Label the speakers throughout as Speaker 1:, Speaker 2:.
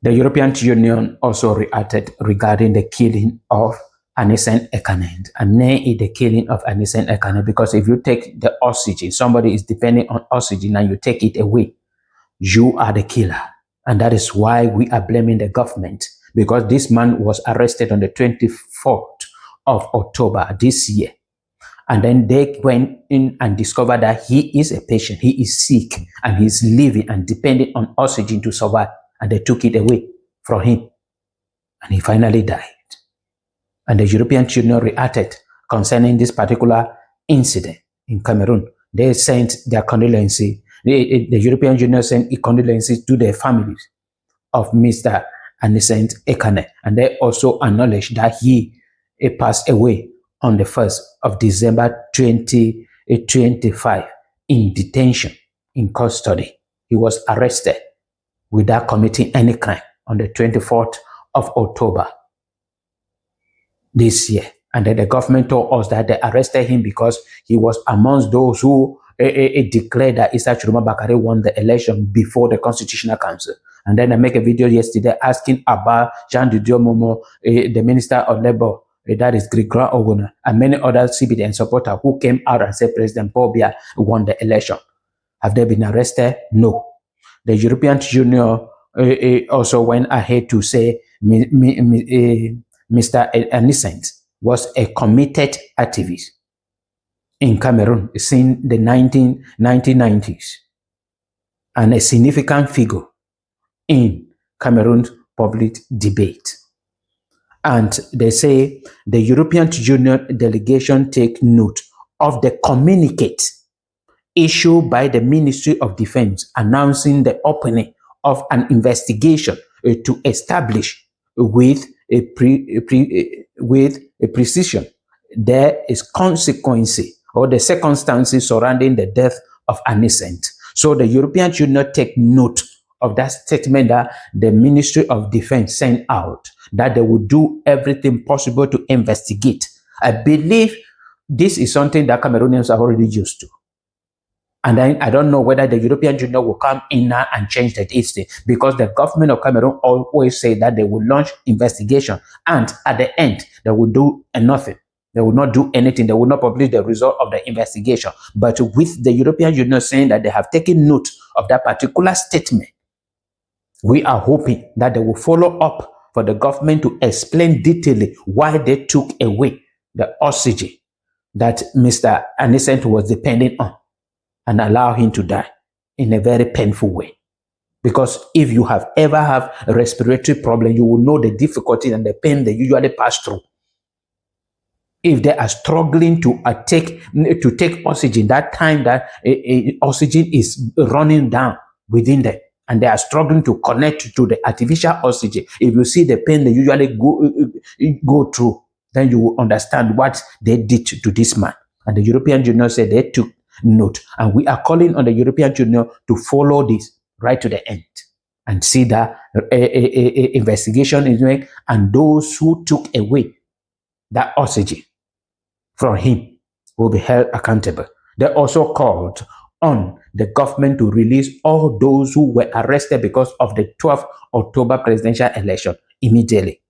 Speaker 1: The European Union also reacted regarding the killing of Anicet Ekane. And nay, the killing of Anicet Ekane, because if you take the oxygen, somebody is depending on oxygen and you take it away, you are the killer. And that is why we are blaming the government, because this man was arrested on the 24th of October this year. And then they went in and discovered that he is a patient, he is sick, and he's living and depending on oxygen to survive. And they took it away from him. And he finally died. And the European Union reacted concerning this particular incident in Cameroon. They sent their condolences. The European Union sent condolences to the families of Mr. Anicet Ekane. And they also acknowledged that he passed away on the 1st of December 2025 in detention, in custody. He was arrested without committing any crime on the 24th of October this year. And then the government told us that they arrested him because he was amongst those who declared that Issa Chiroma Bakare won the election before the Constitutional Council. And then I make a video yesterday asking about Jean Didier Momo, the Minister of Labour, that is Grigran Oguna, and many other CBDN supporters who came out and said President Paul Biya won the election. Have they been arrested? No. The European Union also went ahead to say Mr. Anicet was a committed activist in Cameroon since the 1990s and a significant figure in Cameroon's public debate. And they say the European Union delegation take note of the communique issued by the Ministry of Defense announcing the opening of an investigation to establish with a precision there is consequence or the circumstances surrounding the death of Anicet. So the European Union take note of that statement that the Ministry of Defense sent out, that they will do everything possible to investigate. I believe this is something that Cameroonians are already used to. And I don't know whether the European Union will come in now and change that issue, because the government of Cameroon always say that they will launch investigation and at the end they will do nothing. They will not do anything. They will not publish the result of the investigation. But with the European Union saying that they have taken note of that particular statement, we are hoping that they will follow up for the government to explain detailedly why they took away the oxygen that Mr. Anicet was depending on and allow him to die in a very painful way. Because if you have ever have a respiratory problem, you will know the difficulty and the pain they usually pass through. If they are struggling to take oxygen, that time that oxygen is running down within them, and they are struggling to connect to the artificial oxygen, if you see the pain they usually go through, then you will understand what they did to this man. And the European Union said they took note. And we are calling on the European Union to follow this right to the end and see that investigation is made, and those who took away that oxygen from him will be held accountable. They also called on the government to release all those who were arrested because of the 12th October presidential election immediately.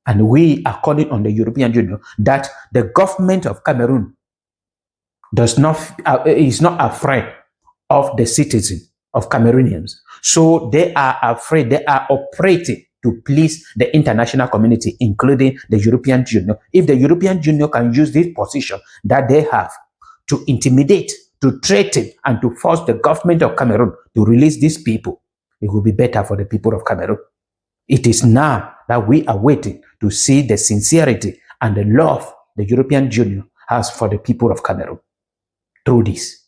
Speaker 1: And we are calling on the European Union that the government of Cameroon is not afraid of the citizens of Cameroonians. So they are afraid, they are operating to please the international community, including the European Union. If the European Union can use this position that they have to intimidate, to threaten, and to force the government of Cameroon to release these people, it will be better for the people of Cameroon. It is now that we are waiting to see the sincerity and the love the European Union has for the people of Cameroon. Through this,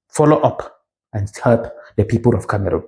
Speaker 1: follow up and help the people of Cameroon.